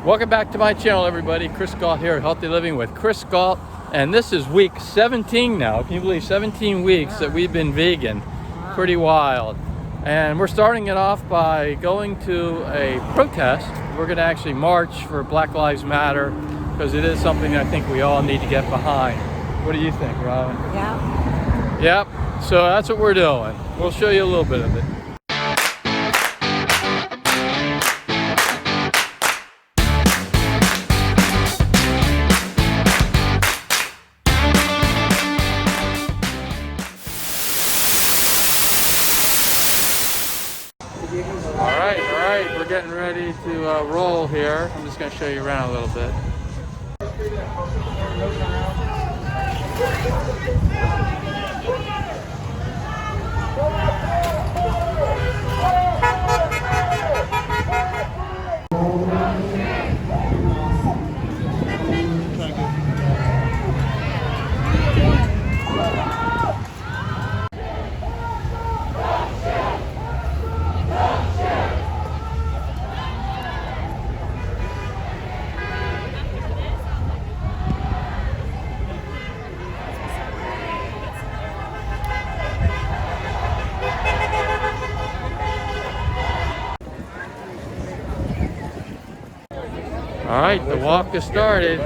Welcome back to my channel, everybody. Chris Gault here, Healthy Living with Chris Gault. And this is week 17 now. Can you believe 17 weeks that we've been vegan? Pretty wild. And we're starting it off by going to a protest. We're going to actually march for Black Lives Matter because it is something I think we all need to get behind. What do you think, Robin? Yeah. Yep. So that's what we're doing. We'll show you a little bit of it. All right, we're getting ready to roll here. I'm just going to show you around a little bit. All right, the walk has started,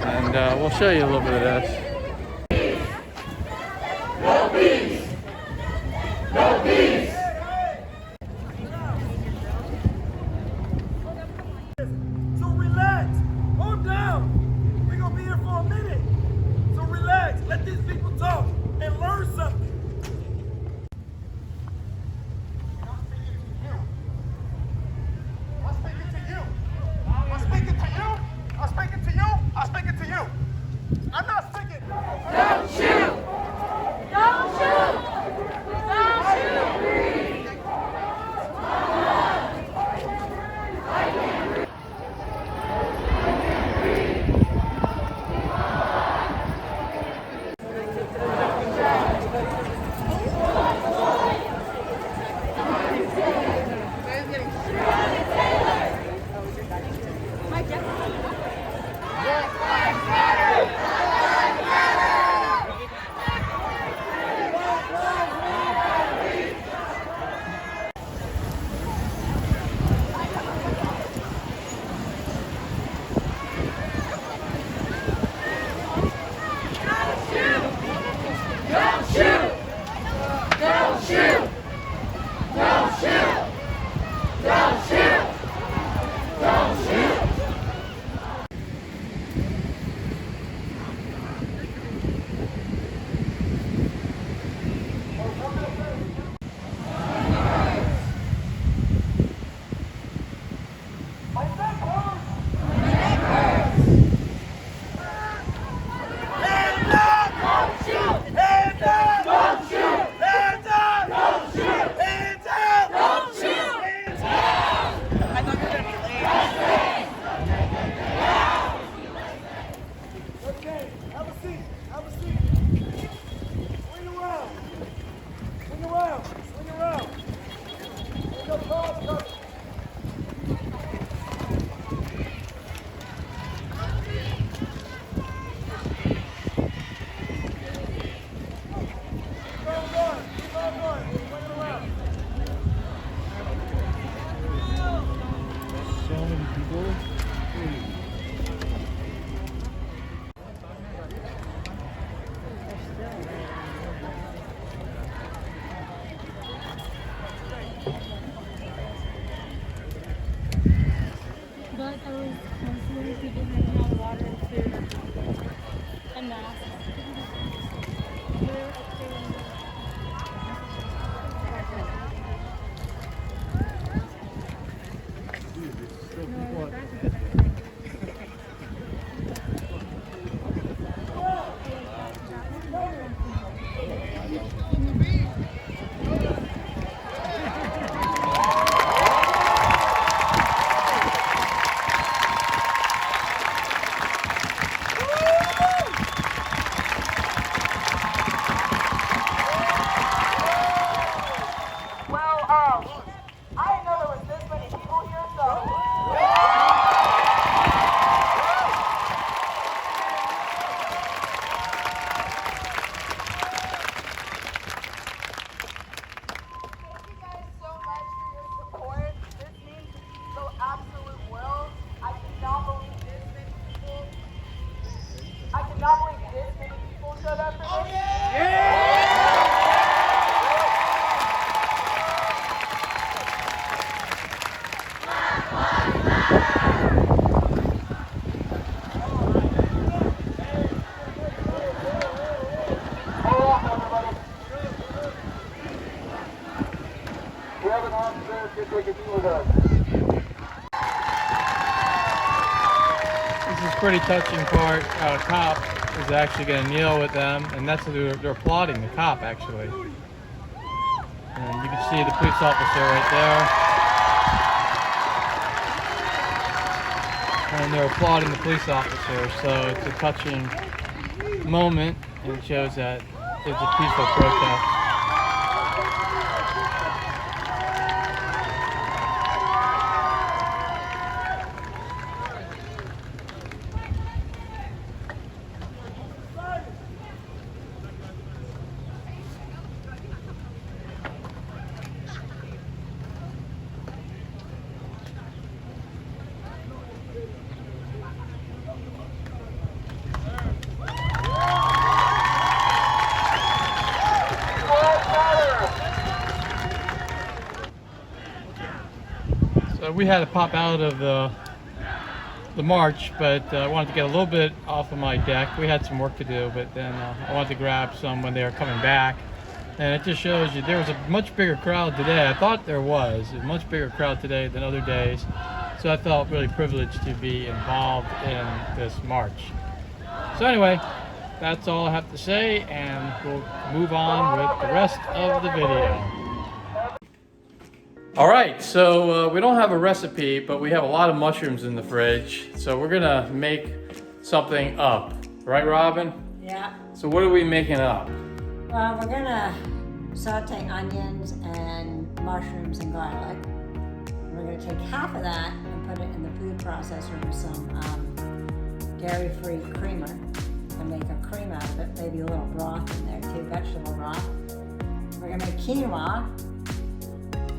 and we'll show you a little bit of this. No peace! No peace! So relax, hold down. We're gonna be here for a minute. So relax, let these people talk and learn something. I'm speaking to you. I'm not speaking. This is pretty touching part. A cop is actually going to kneel with them, and that's what they're applauding, the cop actually. And you can see the police officer right there. And they're applauding the police officer, so it's a touching moment, and it shows that it's a peaceful protest. So we had to pop out of the march, but I wanted to get a little bit off of my deck. We had some work to do, but then I wanted to grab some when they were coming back. And it just shows you there was a much bigger crowd today. I thought there was a much bigger crowd today than other days. So I felt really privileged to be involved in this march. So anyway, that's all I have to say, and we'll move on with the rest of the video. All right, so we don't have a recipe, but we have a lot of mushrooms in the fridge. So we're gonna make something up. Right, Robin? Yeah. So what are we making up? Well, we're gonna saute onions and mushrooms and garlic. We're gonna take half of that and put it in the food processor with some dairy-free creamer and make a cream out of it, maybe a little broth in there too, vegetable broth. We're gonna make quinoa,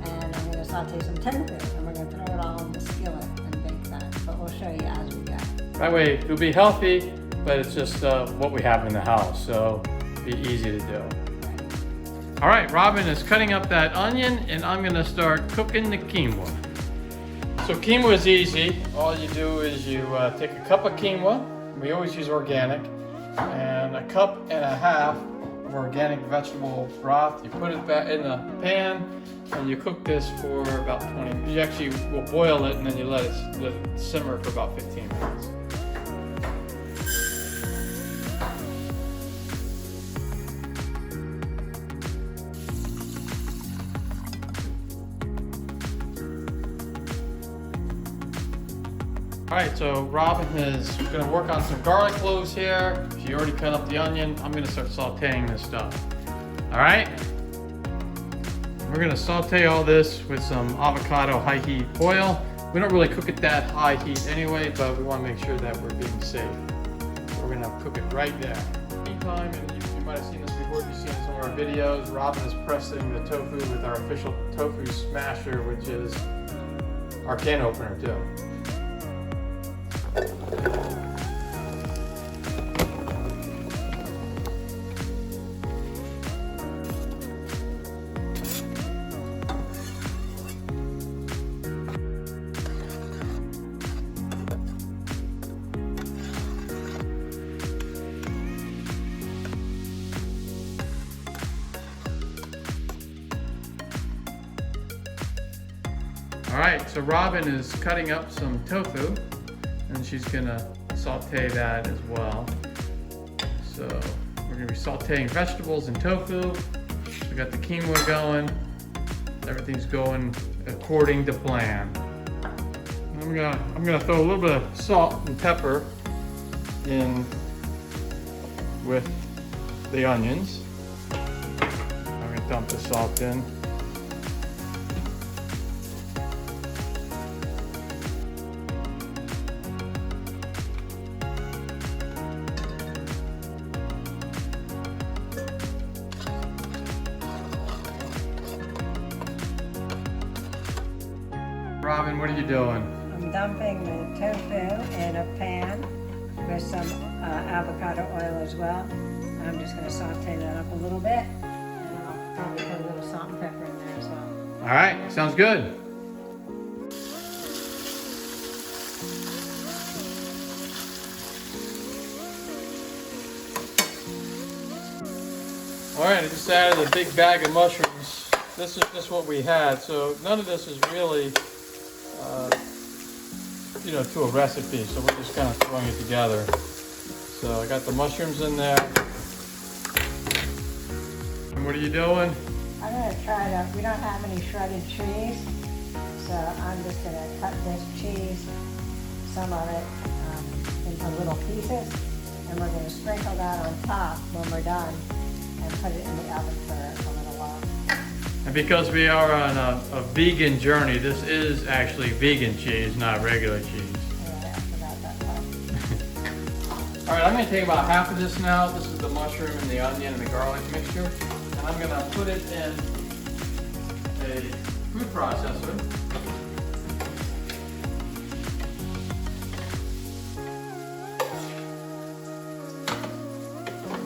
and I'm gonna saute some tofu, and we're gonna throw it all in the skillet and bake that, but we'll show you as we go. That way it'll be healthy, but it's just what we have in the house, so it'll be easy to do. All right, Robin is cutting up that onion, and I'm gonna start cooking the quinoa. So quinoa is easy. All you do is you take a cup of quinoa. We always use organic, and a cup and a half of organic vegetable broth. You put it back in the pan, and you cook this for about 20 minutes. You actually will boil it, and then you let it simmer for about 15 minutes. All right, so Robin is gonna work on some garlic cloves here. She already cut up the onion. I'm gonna start sauteing this stuff. All right? We're gonna saute all this with some avocado high heat oil. We don't really cook it that high heat anyway, but we wanna make sure that we're being safe. So we're gonna cook it right there. Meantime, and you might have seen this before if you've seen some of our videos, Robin is pressing the tofu with our official tofu smasher, which is our can opener too. All right, so Robin is cutting up some tofu, and she's gonna saute that as well. So we're gonna be sauteing vegetables and tofu. We got the quinoa going. Everything's going according to plan. I'm gonna throw a little bit of salt and pepper in with the onions. I'm gonna dump the salt in. Robin, what are you doing? I'm dumping the tofu in a pan with some avocado oil as well. I'm just going to saute that up a little bit, and I'll probably put a little salt and pepper in there as well. All right, sounds good. All right, I just added a big bag of mushrooms this is just what we had. So none of this is really, you know, to a recipe. So we're just kind of throwing it together. So I got the mushrooms in there. And what are you doing? I'm gonna try to, we don't have any shredded cheese, so I'm just gonna cut this cheese, some of it, into little pieces, and we're gonna sprinkle that on top when we're done, and put it in the oven for a little while. And because we are on a vegan journey, this is actually vegan cheese, not regular cheese. Yeah, I forgot that part. All right, I'm gonna take about half of this now. This is the mushroom and the onion and the garlic mixture. And I'm gonna put it in a food processor.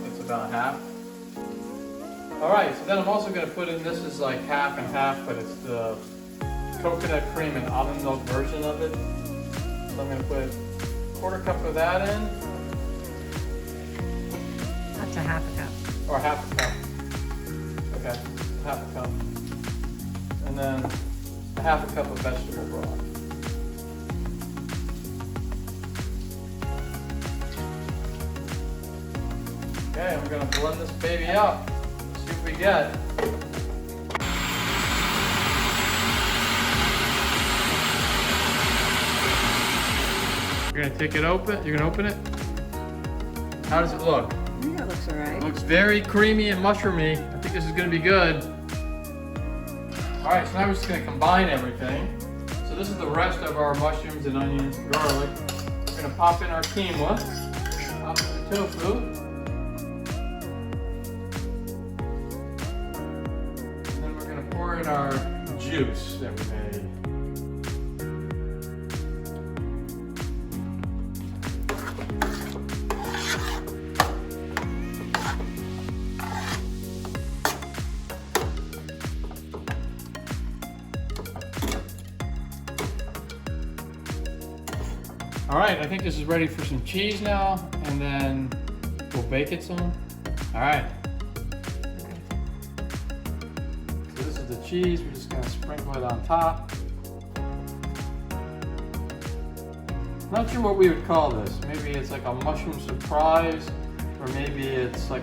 That's about half. All right, so then I'm also gonna put in, this is like half and half, but it's the coconut cream and almond milk version of it. So I'm gonna put a quarter cup of that in. That's a half a cup. Or half a cup. Okay, half a cup. And then a half a cup of vegetable broth. Okay, and we're gonna blend this baby up. Let's see what we get. You're gonna take it open, you're gonna open it. How does it look? I think that looks alright. Looks very creamy and mushroomy. I think this is gonna be good. All right, so now we're just gonna combine everything. So this is the rest of our mushrooms and onions and garlic. We're gonna pop in our quinoa, pop in the tofu. And then we're gonna pour in our juice that we made. All right, I think this is ready for some cheese now, and then we'll bake it some. All right. So this is the cheese. We're just gonna sprinkle it on top. Not sure what we would call this. Maybe it's like a mushroom surprise, or maybe it's like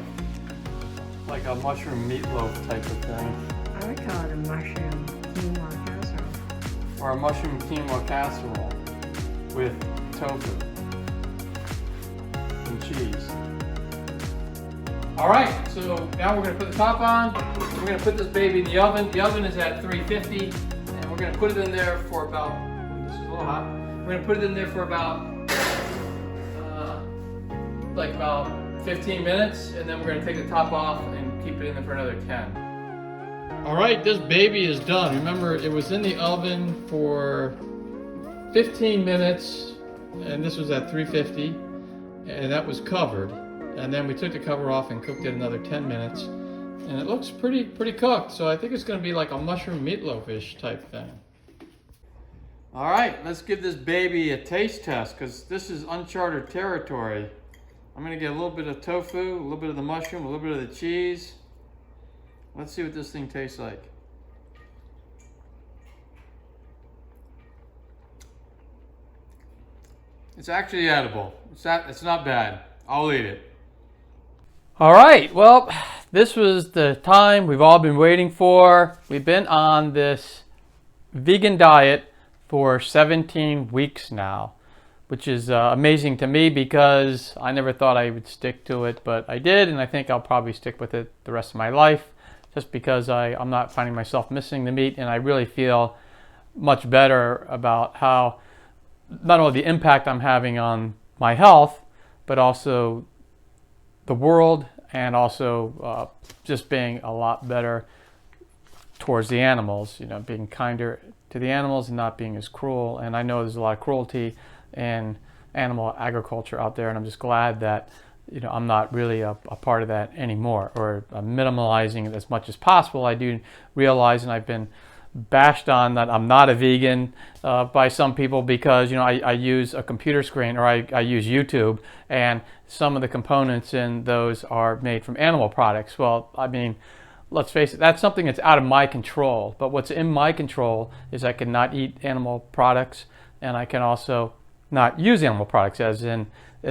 a mushroom meatloaf type of thing. I would call it a mushroom quinoa casserole. Or a mushroom quinoa casserole with tofu and cheese. All right, so now we're gonna put the top on. We're gonna put this baby in the oven. The oven is at 350, and we're gonna put it in there for about, this is a little hot. We're gonna put it in there for about, like about 15 minutes, and then we're gonna take the top off and keep it in there for another 10. All right, this baby is done. Remember, it was in the oven for 15 minutes, and this was at 350, and that was covered. And then we took the cover off and cooked it another 10 minutes, and it looks pretty cooked. So I think it's going to be like a mushroom meatloaf-ish type thing. All right, let's give this baby a taste test, because this is uncharted territory. I'm going to get a little bit of tofu, a little bit of the mushroom, a little bit of the cheese. Let's see what this thing tastes like. It's actually edible. It's not bad. I'll eat it. All right, well, this was the time we've all been waiting for. We've been on this vegan diet for 17 weeks now, which is amazing to me because I never thought I would stick to it, but I did, and I think I'll probably stick with it the rest of my life just because I'm not finding myself missing the meat, and I really feel much better about how not only the impact I'm having on my health, but also the world, and also just being a lot better towards the animals, you know, being kinder to the animals and not being as cruel. And I know there's a lot of cruelty in animal agriculture out there, and I'm just glad that, you know, I'm not really a part of that anymore, or minimalizing it as much as possible. I do realize, and I've been bashed on that I'm not a vegan by some people because, you know, I use a computer screen, or I use YouTube, and some of the components in those are made from animal products. Well, I mean, let's face it, that's something that's out of my control. But what's in my control is I can not eat animal products, and I can also not use animal products as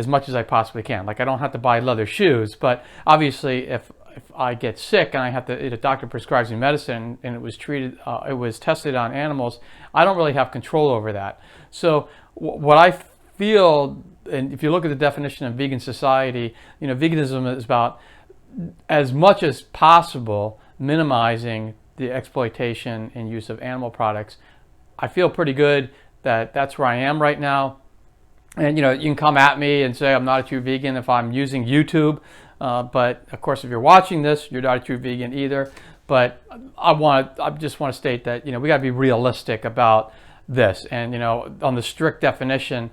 much as I possibly can. Like, I don't have to buy leather shoes, but obviously if I get sick and I have to, a doctor prescribes me medicine and it was tested on animals, I don't really have control over that. So what I feel, and if you look at the definition of vegan society, veganism is about, as much as possible, minimizing the exploitation and use of animal products. I feel pretty good that that's where I am right now. And you can come at me and say I'm not a true vegan if I'm using YouTube, but of course if you're watching this, you're not a true vegan either. But I just want to state that we got to be realistic about this. And on the strict definition,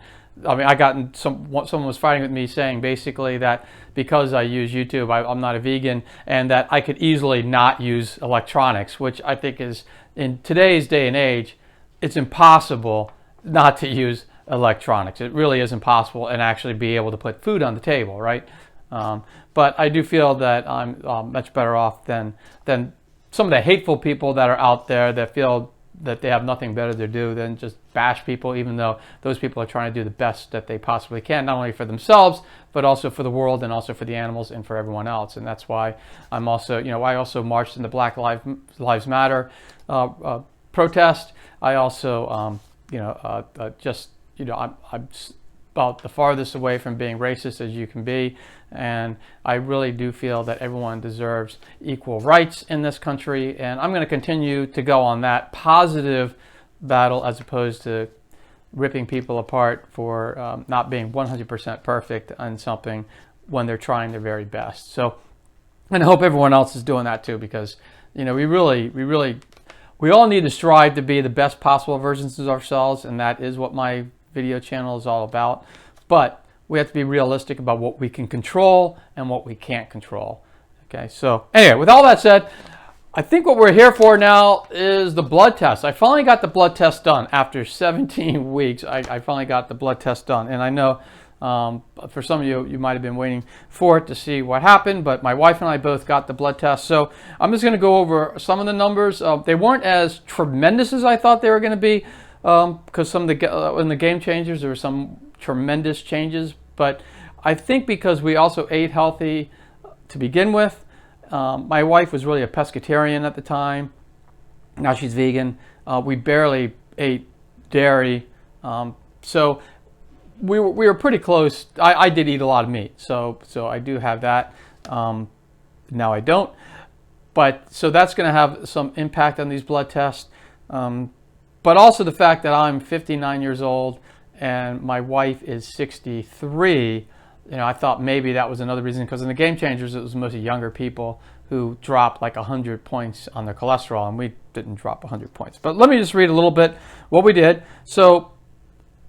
I mean, someone was fighting with me saying basically that because I use YouTube, I'm not a vegan, and that I could easily not use electronics, which I think is, in today's day and age, it's impossible not to use electronics. It really is impossible, and actually be able to put food on the table, right? But I do feel that I'm much better off than some of the hateful people that are out there that feel that they have nothing better to do than just bash people, even though those people are trying to do the best that they possibly can, not only for themselves, but also for the world, and also for the animals, and for everyone else. And that's why I'm also, I also marched in the Black Lives Matter protest. I also, I'm about the farthest away from being racist as you can be, and I really do feel that everyone deserves equal rights in this country, and I'm going to continue to go on that positive battle as opposed to ripping people apart for not being 100% perfect on something when they're trying their very best. So, and I hope everyone else is doing that too, because we all need to strive to be the best possible versions of ourselves, and that is what my video channel is all about. But we have to be realistic about what we can control and what we can't control. Okay, so anyway, with all that said, I think what we're here for now is the blood test. I finally got the blood test done after 17 weeks. I finally got the blood test done, and I know for some of you might have been waiting for it to see what happened, but my wife and I both got the blood test. So I'm just going to go over some of the numbers. They weren't as tremendous as I thought they were going to be, because some of in the game changers there were some tremendous changes, but I think because we also ate healthy to begin with. My wife was really a pescatarian at the time. Now she's vegan. We barely ate dairy, so we were pretty close. I did eat a lot of meat, so I do have that. Now I don't, but so that's going to have some impact on these blood tests. But also the fact that I'm 59 years old and my wife is 63, I thought maybe that was another reason, because in the Game Changers, it was mostly younger people who dropped like 100 points on their cholesterol, and we didn't drop 100 points. But let me just read a little bit what we did. So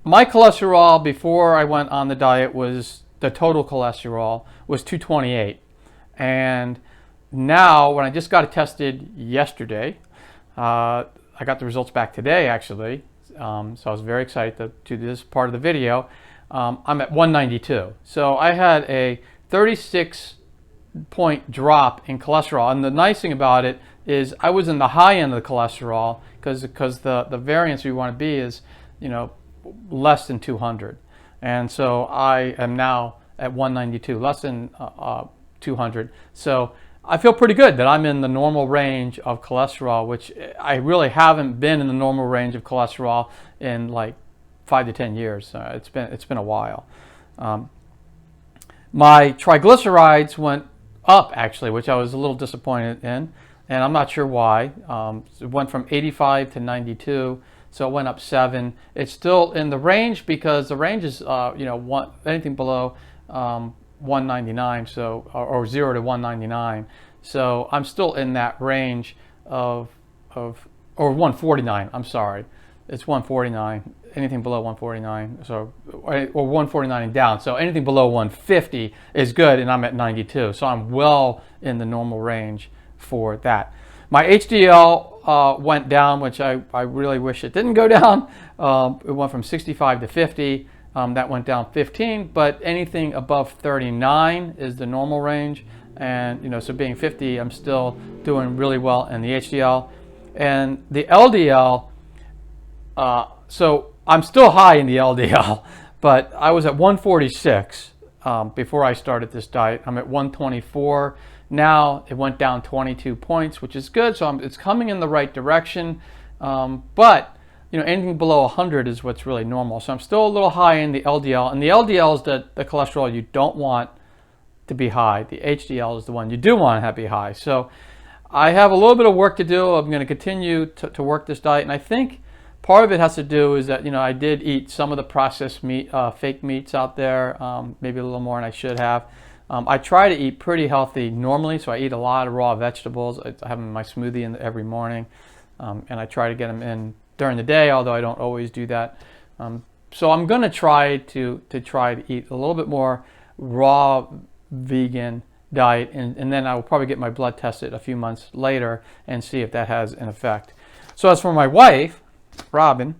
my cholesterol before I went on the diet the total cholesterol was 228. And now, when I just got it tested yesterday, I got the results back today, actually, so I was very excited to do this part of the video. I'm at 192. So I had a 36-point drop in cholesterol. And the nice thing about it is I was in the high end of the cholesterol, because the variance we want to be is, less than 200. And so I am now at 192, less than 200. So I feel pretty good that I'm in the normal range of cholesterol, which I really haven't been in the normal range of cholesterol in like 5 to 10 years. It's been a while. My triglycerides went up, actually, which I was a little disappointed in, and I'm not sure why. It went from 85 to 92, so it went up 7. It's still in the range, because the range is anything below 199, so or 0 to 199. So I'm still in that range or 149. I'm sorry, it's 149. Anything below 149, so or 149 and down. So anything below 150 is good, and I'm at 92. So I'm well in the normal range for that. My HDL went down, which I really wish it didn't go down. It went from 65 to 50. That went down 15, but anything above 39 is the normal range. And so being 50, I'm still doing really well in the HDL. And the LDL, so I'm still high in the LDL, but I was at 146 before I started this diet. I'm at 124 now. It went down 22 points, which is good. So it's coming in the right direction. But anything below 100 is what's really normal. So I'm still a little high in the LDL, and the LDL is the cholesterol you don't want to be high. The HDL is the one you do want to have be high. So I have a little bit of work to do. I'm going to continue to work this diet, and I think part of it has to do is that I did eat some of the processed meat, fake meats out there, maybe a little more than I should have. I try to eat pretty healthy normally, so I eat a lot of raw vegetables. I have them in my smoothie every morning, and I try to get them in during the day, although I don't always do that. So I'm going to try to eat a little bit more raw vegan diet, and then I will probably get my blood tested a few months later and see if that has an effect. So as for my wife, Robin,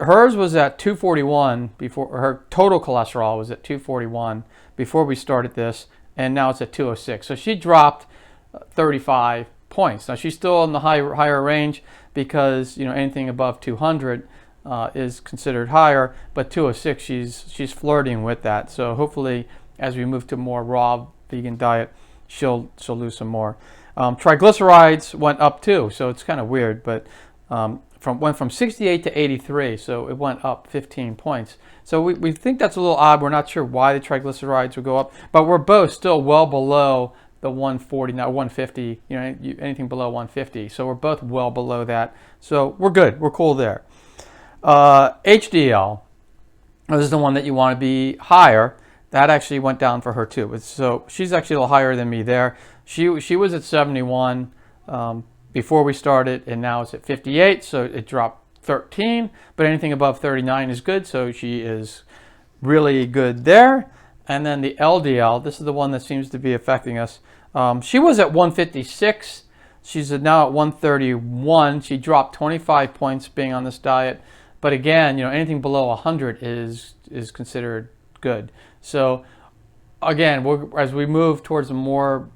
hers was at 241 before, her total cholesterol was at 241 before we started this, and now it's at 206. So she dropped 35 points. Now she's still in the higher range because anything above 200 is considered higher, but 206 she's flirting with that. So hopefully as we move to more raw vegan diet, she'll lose some more. Triglycerides went up too, so it's kind of weird, but went from 68 to 83, so it went up 15 points. So we think that's a little odd. We're not sure why the triglycerides would go up, but we're both still well below the 140, now 150, anything below 150. So we're both well below that. So we're good. We're cool there. HDL, this is the one that you want to be higher. That actually went down for her too. So she's actually a little higher than me there. She was at 71 before we started, and now it's at 58, so it dropped 13, but anything above 39 is good, so she is really good there. And then the LDL, this is the one that seems to be affecting us. She was at 156. She's now at 131. She dropped 25 points being on this diet, but again, anything below 100 is considered good. So again, as we move towards a more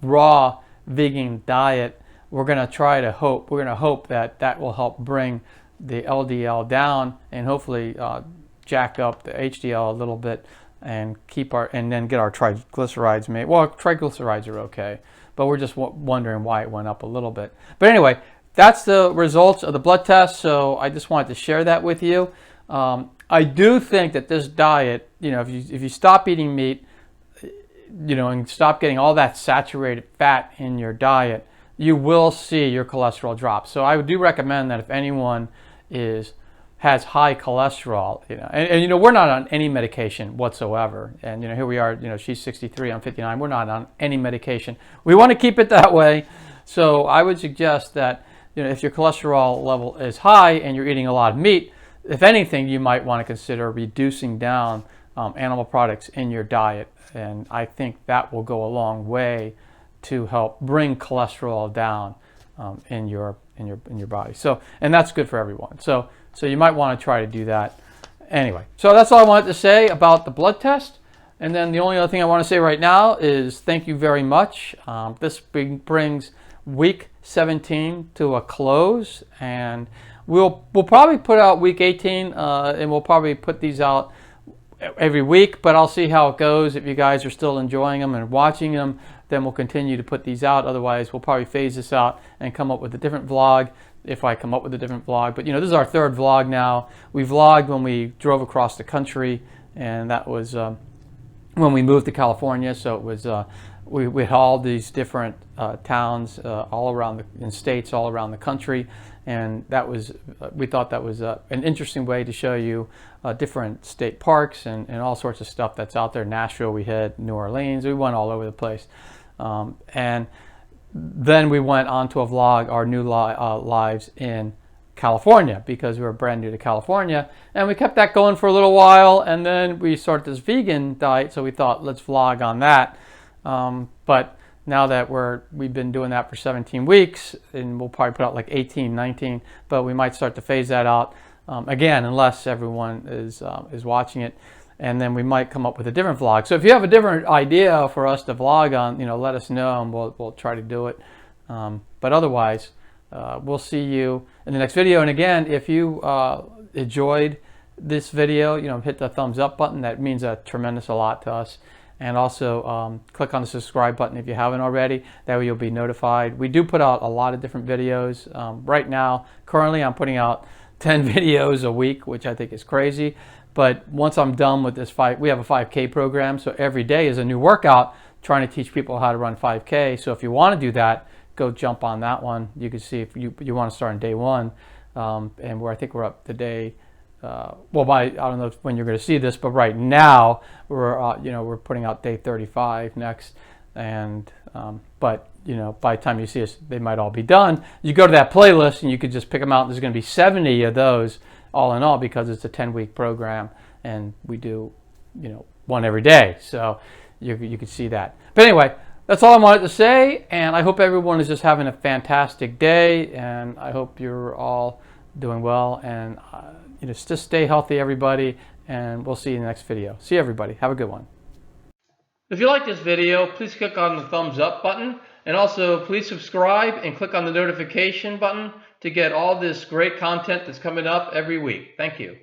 raw vegan diet, we're going to hope that will help bring the LDL down and hopefully jack up the HDL a little bit and then get our triglycerides made. Well, triglycerides are okay, but we're just wondering why it went up a little bit. But anyway, that's the results of the blood test, so I just wanted to share that with you. I do think that this diet, if you stop eating meat, and stop getting all that saturated fat in your diet, you will see your cholesterol drop. So I do recommend that if anyone has high cholesterol, and we're not on any medication whatsoever. And here we are, she's 63, I'm 59. We're not on any medication. We want to keep it that way. So I would suggest that if your cholesterol level is high and you're eating a lot of meat, if anything, you might want to consider reducing down animal products in your diet. And I think that will go a long way to help bring cholesterol down in your body. So, and that's good for everyone. So you might want to try to do that. Anyway, so that's all I wanted to say about the blood test. And then the only other thing I want to say right now is thank you very much. This brings week 17 to a close, and we'll probably put out week 18, and we'll probably put these out every week, but I'll see how it goes. If you guys are still enjoying them and watching them, then we'll continue to put these out. Otherwise, we'll probably phase this out and come up with a different vlog if I come up with a different vlog. But this is our third vlog now. We vlogged when we drove across the country, and that was when we moved to California. So it was we had all these different towns all around in states all around the country, and that was we thought that was an interesting way to show you different state parks and all sorts of stuff that's out there. Nashville, we had New Orleans, we went all over the place, and then we went on to a vlog our new lives in California, because we were brand new to California, and we kept that going for a little while, and then we started this vegan diet, so we thought let's vlog on that. But now that we've been doing that for 17 weeks, and we'll probably put out like 18, 19, but we might start to phase that out again, unless everyone is watching it. and then we might come up with a different vlog. So if you have a different idea for us to vlog on, let us know, and we'll try to do it. But otherwise, we'll see you in the next video. And again, if you enjoyed this video, hit the thumbs up button. That means a tremendous lot to us. And also click on the subscribe button if you haven't already. That way you'll be notified. We do put out a lot of different videos. Right now, currently I'm putting out 10 videos a week, which I think is crazy. But once I'm done with this we have a 5K program, so every day is a new workout trying to teach people how to run 5K. So if you want to do that, go jump on that one. You can see if you want to start on day 1, and I think we're up to day. I don't know when you're going to see this, but right now we're putting out day 35 next, and but by the time you see us, they might all be done. You go to that playlist and you could just pick them out. There's going to be 70 of those all in all, because it's a 10-week program and we do one every day, so you can see that. But anyway, that's all I wanted to say, and I hope everyone is just having a fantastic day, and I hope you're all doing well, and just stay healthy, everybody, and we'll see you in the next video. See you, everybody. Have a good one. If you like this video, please click on the thumbs up button, and also please subscribe and click on the notification button to get all this great content that's coming up every week. Thank you.